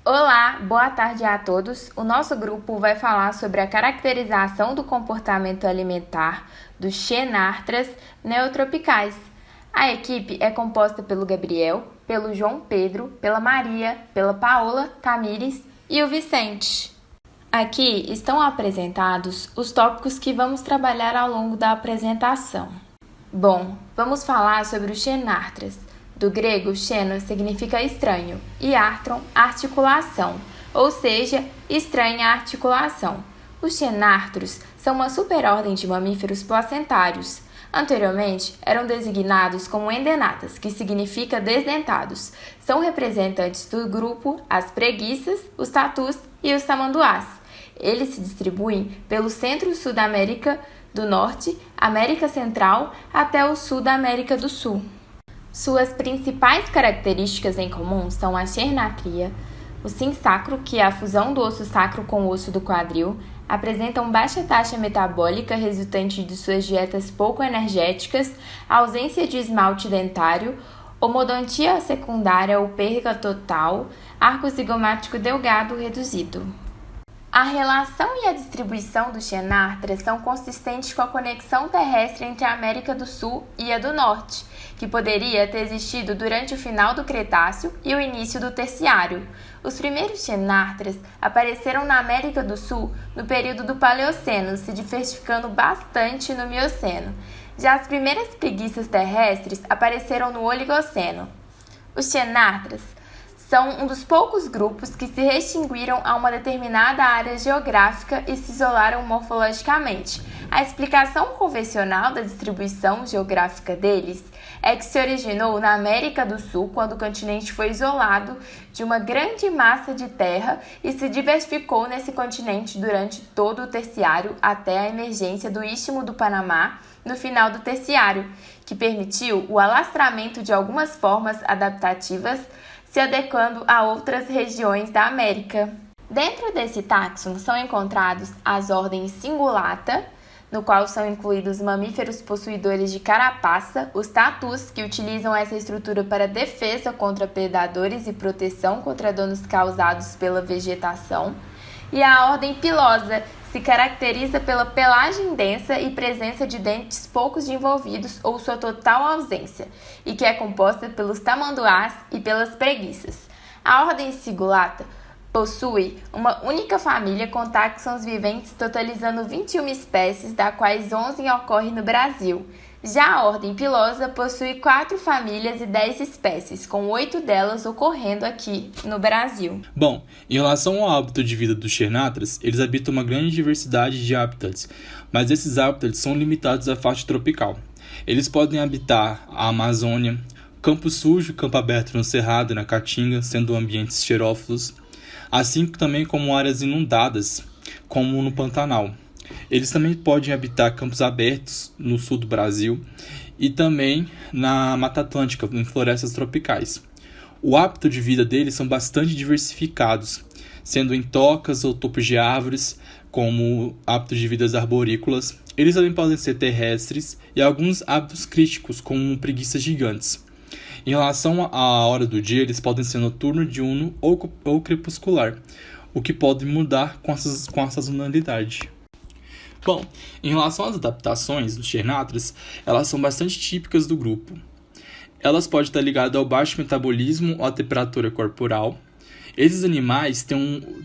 Olá, boa tarde a todos. O nosso grupo vai falar sobre a caracterização do comportamento alimentar dos xenartras neotropicais. A equipe é composta pelo Gabriel, pelo João Pedro, pela Maria, pela Paola, Tamires e o Vicente. Aqui estão apresentados os tópicos que vamos trabalhar ao longo da apresentação. Bom, vamos falar sobre os xenartras. Do grego, xeno significa estranho e artron, articulação, ou seja, estranha articulação. Os xenartros são uma superordem de mamíferos placentários. Anteriormente, eram designados como endenatas, que significa desdentados. São representantes do grupo as preguiças, os tatus e os tamanduás. Eles se distribuem pelo centro-sul da América do Norte, América Central, até o sul da América do Sul. Suas principais características em comum são a xernatria, o sinsacro, que é a fusão do osso sacro com o osso do quadril, apresentam baixa taxa metabólica resultante de suas dietas pouco energéticas, ausência de esmalte dentário, homodontia secundária ou perda total, arco zigomático delgado reduzido. A relação e a distribuição dos xenartras são consistentes com a conexão terrestre entre a América do Sul e a do Norte, que poderia ter existido durante o final do Cretáceo e o início do Terciário. Os primeiros xenartras apareceram na América do Sul no período do Paleoceno, se diversificando bastante no Mioceno. Já as primeiras preguiças terrestres apareceram no Oligoceno. Os xenartras são um dos poucos grupos que se restringiram a uma determinada área geográfica e se isolaram morfologicamente. A explicação convencional da distribuição geográfica deles é que se originou na América do Sul quando o continente foi isolado de uma grande massa de terra e se diversificou nesse continente durante todo o Terciário até a emergência do Istmo do Panamá no final do Terciário, que permitiu o alastramento de algumas formas adaptativas se adequando a outras regiões da América. Dentro desse táxon são encontrados as ordens Cingulata, no qual são incluídos mamíferos possuidores de carapaça, os tatus, que utilizam essa estrutura para defesa contra predadores e proteção contra danos causados pela vegetação, e a ordem Pilosa, se caracteriza pela pelagem densa e presença de dentes pouco desenvolvidos ou sua total ausência, e que é composta pelos tamanduás e pelas preguiças. A ordem Cingulata possui uma única família com táxons viventes totalizando 21 espécies, das quais 11 ocorrem no Brasil. Já a ordem Pilosa possui 4 famílias e 10 espécies, com 8 delas ocorrendo aqui no Brasil. Bom, em relação ao hábito de vida dos xenartras, eles habitam uma grande diversidade de hábitats, mas esses hábitats são limitados à faixa tropical. Eles podem habitar a Amazônia, campo sujo, campo aberto no Cerrado e na Caatinga, sendo ambientes xerófilos, assim também como áreas inundadas, como no Pantanal. Eles também podem habitar campos abertos no sul do Brasil e também na Mata Atlântica, em florestas tropicais. O hábito de vida deles são bastante diversificados, sendo em tocas ou topos de árvores, como hábitos de vidas arborícolas. Eles também podem ser terrestres e alguns hábitos críticos, como preguiças gigantes. Em relação à hora do dia, eles podem ser noturno, diurno ou crepuscular, o que pode mudar com a sazonalidade. Bom, em relação às adaptações dos xenartras, elas são bastante típicas do grupo. Elas podem estar ligadas ao baixo metabolismo ou à temperatura corporal. Esses animais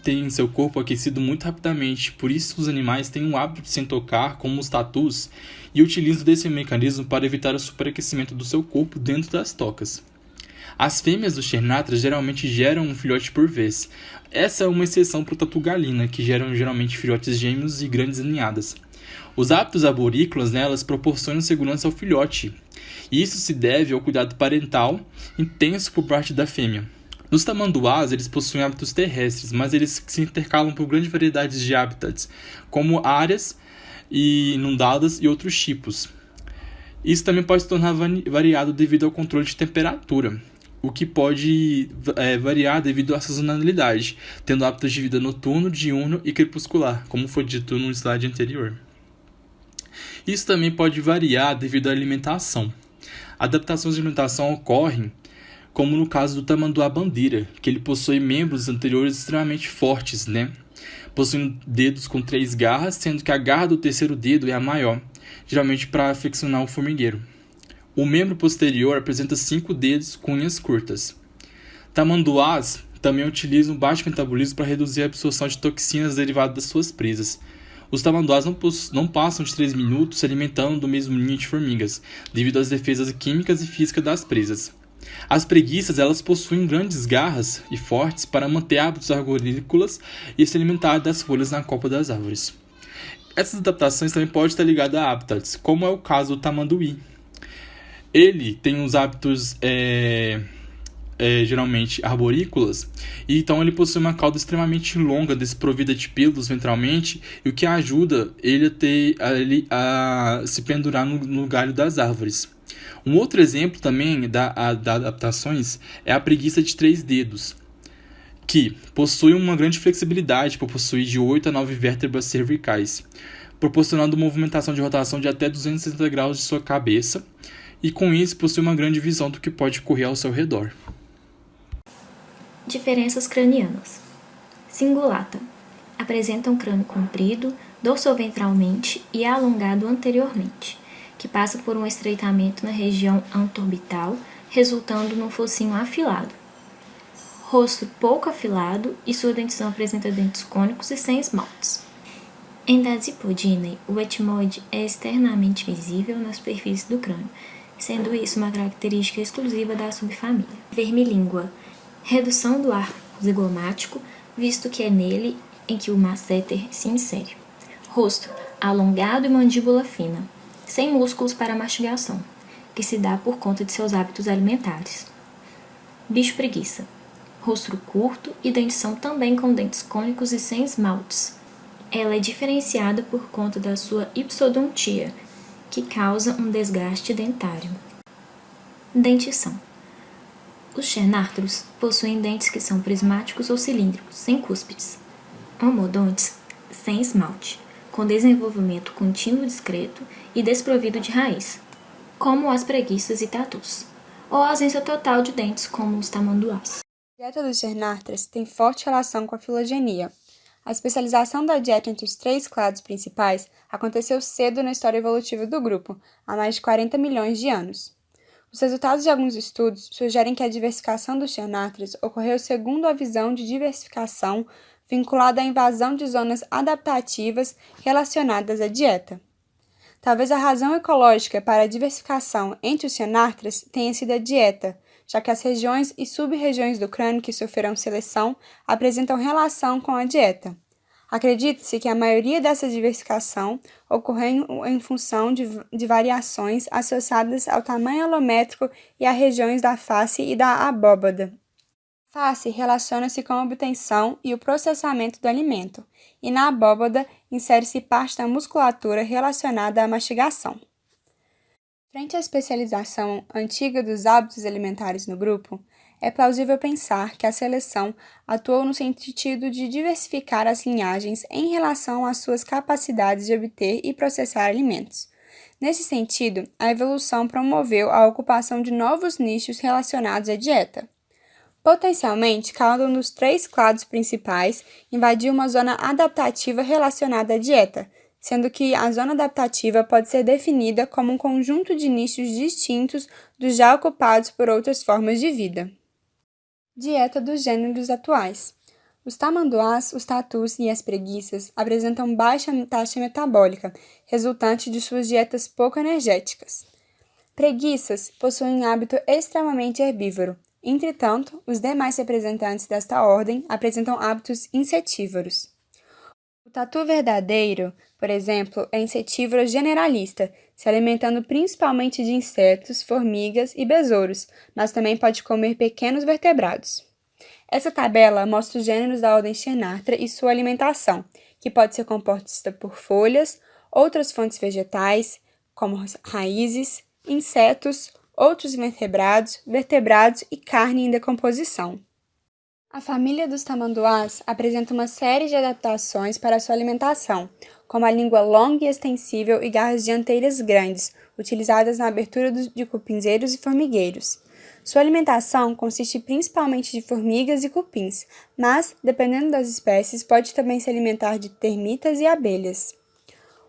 têm seu corpo aquecido muito rapidamente, por isso os animais têm o hábito de se tocar, como os tatus, e utilizam desse mecanismo para evitar o superaquecimento do seu corpo dentro das tocas. As fêmeas dos xenartras geralmente geram um filhote por vez. Essa é uma exceção para o tatu galina, que geram geralmente filhotes gêmeos e grandes ninhadas. Os hábitos arborícolas nelas proporcionam segurança ao filhote, e isso se deve ao cuidado parental intenso por parte da fêmea. Nos tamanduás, eles possuem hábitos terrestres, mas eles se intercalam por grande variedade de hábitats, como áreas inundadas e outros tipos. Isso também pode se tornar variado devido ao controle de temperatura, o que pode variar devido à sazonalidade, tendo hábitos de vida noturno, diurno e crepuscular, como foi dito no slide anterior. Isso também pode variar devido à alimentação. Adaptações de alimentação ocorrem como no caso do tamanduá-bandeira, que ele possui membros anteriores extremamente fortes, né? Possuindo dedos com 3 garras, sendo que a garra do terceiro dedo é a maior, geralmente para flexionar o formigueiro. O membro posterior apresenta 5 dedos com unhas curtas. Tamanduás também utilizam o baixo metabolismo para reduzir a absorção de toxinas derivadas das suas presas. Os tamanduás não passam de 3 minutos se alimentando do mesmo ninho de formigas, devido às defesas químicas e físicas das presas. As preguiças elas possuem grandes garras e fortes para manter hábitos arborícolas e se alimentar das folhas na copa das árvores. Essas adaptações também podem estar ligadas a hábitats, como é o caso do tamanduí. Ele tem uns hábitos geralmente arborícolas, e então ele possui uma cauda extremamente longa, desprovida de pelos ventralmente, e o que ajuda ele a se pendurar no galho das árvores. Um outro exemplo também da adaptações é a preguiça de 3 dedos, que possui uma grande flexibilidade por possuir de 8 a 9 vértebras cervicais, proporcionando movimentação de rotação de até 260 graus de sua cabeça, e com isso possui uma grande visão do que pode ocorrer ao seu redor. Diferenças cranianas. Cingulata. Apresenta um crânio comprido, dorsoventralmente e alongado anteriormente, que passa por um estreitamento na região anteorbital, resultando num focinho afilado. Rosto pouco afilado e sua dentição apresenta dentes cônicos e sem esmaltes. Em Dasypodinae, o etmoide é externamente visível na superfície do crânio, sendo isso uma característica exclusiva da subfamília. Vermilíngua. Redução do arco zigomático, visto que é nele em que o masseter se insere. Rosto alongado e mandíbula fina, sem músculos para mastigação, que se dá por conta de seus hábitos alimentares. Bicho preguiça. Rosto curto e dentição também com dentes cônicos e sem esmaltes. Ela é diferenciada por conta da sua ipsodontia, que causa um desgaste dentário. Dentição. Os xenartros possuem dentes que são prismáticos ou cilíndricos, sem cúspides. Homodontes, sem esmalte, com desenvolvimento contínuo discreto e desprovido de raiz, como as preguiças e tatus, ou a ausência total de dentes, como os tamanduás. A dieta dos xenartras tem forte relação com a filogenia. A especialização da dieta entre os 3 clados principais aconteceu cedo na história evolutiva do grupo, há mais de 40 milhões de anos. Os resultados de alguns estudos sugerem que a diversificação dos xenartras ocorreu segundo a visão de diversificação vinculada à invasão de zonas adaptativas relacionadas à dieta. Talvez a razão ecológica para a diversificação entre os xenartras tenha sido a dieta, já que as regiões e sub-regiões do crânio que sofreram seleção apresentam relação com a dieta. Acredita-se que a maioria dessa diversificação ocorreu em função de variações associadas ao tamanho alométrico e a regiões da face e da abóbada. Face relaciona-se com a obtenção e o processamento do alimento, e na abóbada insere-se parte da musculatura relacionada à mastigação. Frente à especialização antiga dos hábitos alimentares no grupo, é plausível pensar que a seleção atuou no sentido de diversificar as linhagens em relação às suas capacidades de obter e processar alimentos. Nesse sentido, a evolução promoveu a ocupação de novos nichos relacionados à dieta. Potencialmente, cada um dos 3 clados principais invadiu uma zona adaptativa relacionada à dieta, sendo que a zona adaptativa pode ser definida como um conjunto de nichos distintos dos já ocupados por outras formas de vida. Dieta dos gêneros atuais. Os tamanduás, os tatus e as preguiças apresentam baixa taxa metabólica, resultante de suas dietas pouco energéticas. Preguiças possuem um hábito extremamente herbívoro. Entretanto, os demais representantes desta ordem apresentam hábitos insetívoros. O tatu verdadeiro, por exemplo, é insetívoro generalista, se alimentando principalmente de insetos, formigas e besouros, mas também pode comer pequenos vertebrados. Essa tabela mostra os gêneros da ordem Xenarthra e sua alimentação, que pode ser composta por folhas, outras fontes vegetais, como raízes, insetos, outros vertebrados, vertebrados e carne em decomposição. A família dos tamanduás apresenta uma série de adaptações para sua alimentação, como a língua longa e extensível e garras dianteiras grandes, utilizadas na abertura de cupinzeiros e formigueiros. Sua alimentação consiste principalmente de formigas e cupins, mas, dependendo das espécies, pode também se alimentar de termitas e abelhas.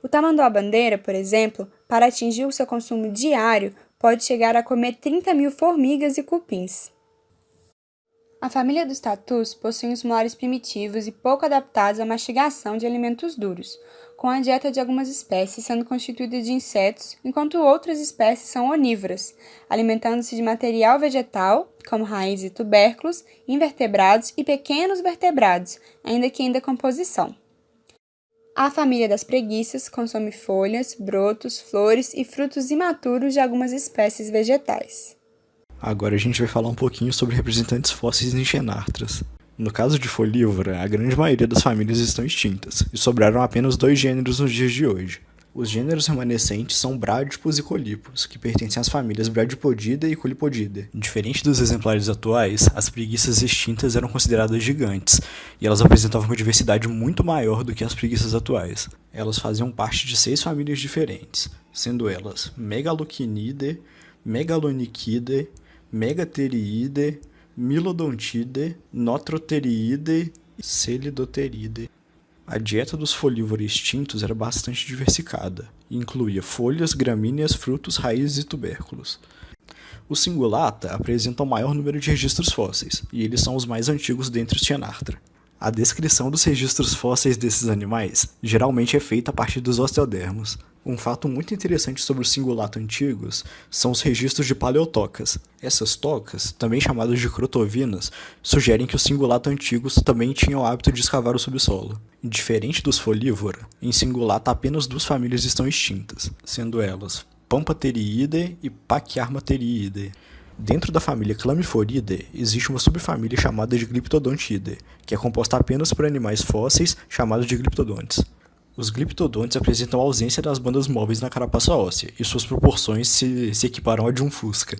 O tamanduá-bandeira, por exemplo, para atingir o seu consumo diário, pode chegar a comer 30.000 formigas e cupins. A família dos tatus possui os molares primitivos e pouco adaptados à mastigação de alimentos duros, com a dieta de algumas espécies sendo constituída de insetos, enquanto outras espécies são onívoras, alimentando-se de material vegetal, como raízes e tubérculos, invertebrados e pequenos vertebrados, ainda que em decomposição. A família das preguiças consome folhas, brotos, flores e frutos imaturos de algumas espécies vegetais. Agora a gente vai falar um pouquinho sobre representantes fósseis em Xenartras. No caso de folívora, a grande maioria das famílias estão extintas, e sobraram apenas 2 gêneros nos dias de hoje. Os gêneros remanescentes são Bradipus e Colipus, que pertencem às famílias Bradipodida e Colipodida. Diferente dos exemplares atuais, as preguiças extintas eram consideradas gigantes, e elas apresentavam uma diversidade muito maior do que as preguiças atuais. Elas faziam parte de 6 famílias diferentes, sendo elas Megalochinidae, Megalonychidae, Megatheriidae, Milodontidae, Notrotheriidae e Celidotheriidae. A dieta dos folívoros extintos era bastante diversificada e incluía folhas, gramíneas, frutos, raízes e tubérculos. Os Cingulata apresentam o maior número de registros fósseis, e eles são os mais antigos dentre os Xenarthra. A descrição dos registros fósseis desses animais geralmente é feita a partir dos osteodermos. Um fato muito interessante sobre os Cingulata antigos são os registros de paleotocas. Essas tocas, também chamadas de crotovinas, sugerem que os Cingulata antigos também tinham o hábito de escavar o subsolo. Diferente dos folívora, em Cingulata apenas 2 famílias estão extintas, sendo elas Pampatheriidae e Pachyarmatheriidae. Dentro da família Clamiforidae, existe uma subfamília chamada de Glyptodontidae, que é composta apenas por animais fósseis chamados de Glyptodontes. Os Glyptodontes apresentam a ausência das bandas móveis na carapaça óssea, e suas proporções se equiparam à de um fusca.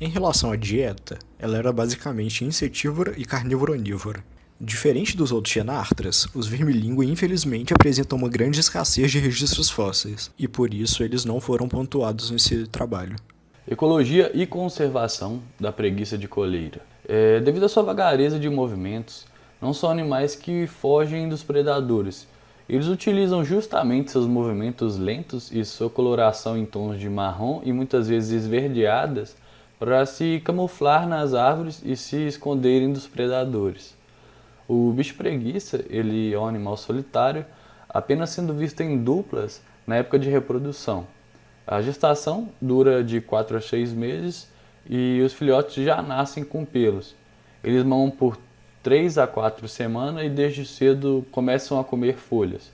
Em relação à dieta, ela era basicamente insetívora e carnívora-onívora. Diferente dos outros Xenarthras, os vermilíngua infelizmente apresentam uma grande escassez de registros fósseis, e por isso eles não foram pontuados nesse trabalho. Ecologia e conservação da preguiça de coleira. Devido à sua vagareza de movimentos, não são animais que fogem dos predadores. Eles utilizam justamente seus movimentos lentos e sua coloração em tons de marrom e muitas vezes esverdeadas para se camuflar nas árvores e se esconderem dos predadores. O bicho preguiça ele é um animal solitário, apenas sendo visto em duplas na época de reprodução. A gestação dura de 4 a 6 meses e os filhotes já nascem com pelos. Eles mamam por 3 a 4 semanas e desde cedo começam a comer folhas.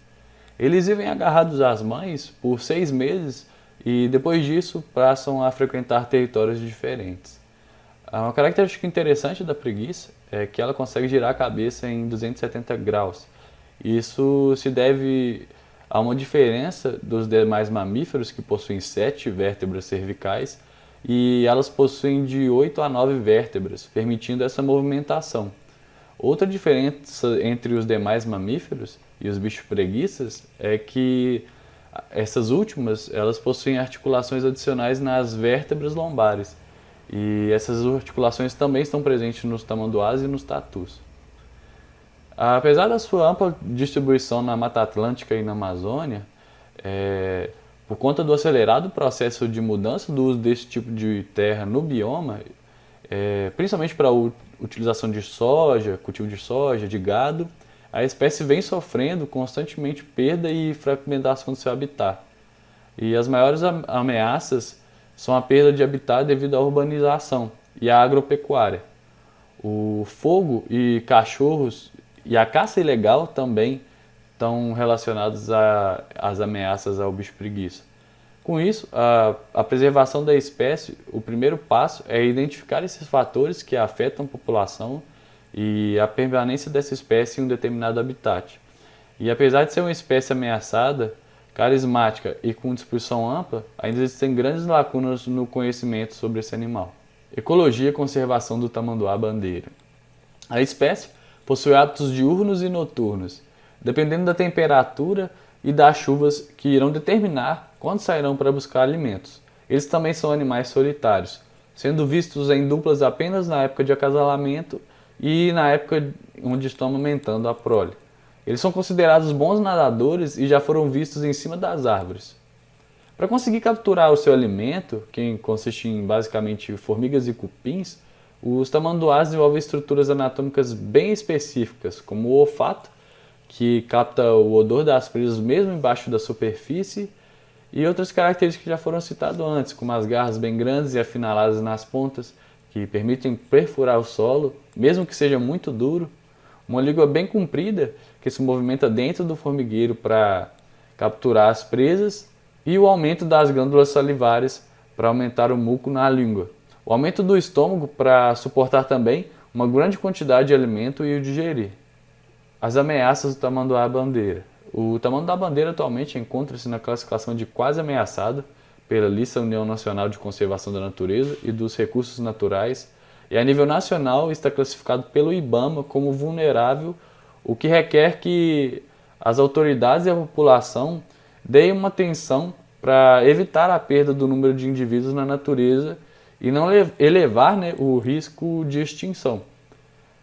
Eles vivem agarrados às mães por 6 meses e depois disso passam a frequentar territórios diferentes. Uma característica interessante da preguiça é que ela consegue girar a cabeça em 270 graus. Isso se deve a uma diferença dos demais mamíferos que possuem 7 vértebras cervicais e elas possuem de 8 a 9 vértebras, permitindo essa movimentação. Outra diferença entre os demais mamíferos e os bichos preguiças é que essas últimas elas possuem articulações adicionais nas vértebras lombares e essas articulações também estão presentes nos tamanduás e nos tatus. Apesar da sua ampla distribuição na Mata Atlântica e na Amazônia, por conta do acelerado processo de mudança do uso desse tipo de terra no bioma, principalmente para a utilização de soja, cultivo de soja, de gado, a espécie vem sofrendo constantemente perda e fragmentação do seu habitat. E as maiores ameaças são a perda de habitat devido à urbanização e à agropecuária. O fogo e cachorros e a caça ilegal também estão relacionados às ameaças ao bicho preguiça. Com isso, a preservação da espécie, o primeiro passo é identificar esses fatores que afetam a população e a permanência dessa espécie em um determinado habitat. E apesar de ser uma espécie ameaçada, carismática e com distribuição ampla, ainda existem grandes lacunas no conhecimento sobre esse animal. Ecologia e conservação do tamanduá-bandeira. A espécie possui hábitos diurnos e noturnos, dependendo da temperatura e das chuvas que irão determinar quando sairão para buscar alimentos. Eles também são animais solitários, sendo vistos em duplas apenas na época de acasalamento e na época onde estão amamentando a prole. Eles são considerados bons nadadores e já foram vistos em cima das árvores. Para conseguir capturar o seu alimento, que consiste em basicamente formigas e cupins, os tamanduás desenvolvem estruturas anatômicas bem específicas, como o olfato, que capta o odor das presas mesmo embaixo da superfície, e outras características que já foram citadas antes, como as garras bem grandes e afinaladas nas pontas, que permitem perfurar o solo, mesmo que seja muito duro, uma língua bem comprida, que se movimenta dentro do formigueiro para capturar as presas, e o aumento das glândulas salivares para aumentar o muco na língua. O aumento do estômago para suportar também uma grande quantidade de alimento e o digerir. As ameaças do tamanduá-bandeira. O tamanduá-bandeira atualmente encontra-se na classificação de quase ameaçado pela Lista União Nacional de Conservação da Natureza e dos Recursos Naturais, e a nível nacional está classificado pelo IBAMA como vulnerável, o que requer que as autoridades e a população deem uma atenção para evitar a perda do número de indivíduos na natureza e não elevar, o risco de extinção.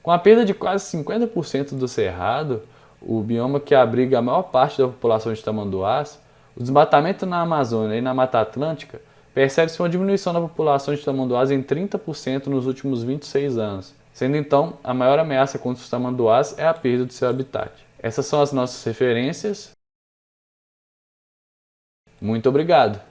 Com a perda de quase 50% do cerrado, o bioma que abriga a maior parte da população de tamanduás, o desmatamento na Amazônia e na Mata Atlântica, percebe-se uma diminuição da população de tamanduás em 30% nos últimos 26 anos, sendo então a maior ameaça contra os tamanduás é a perda do seu habitat. Essas são as nossas referências. Muito obrigado!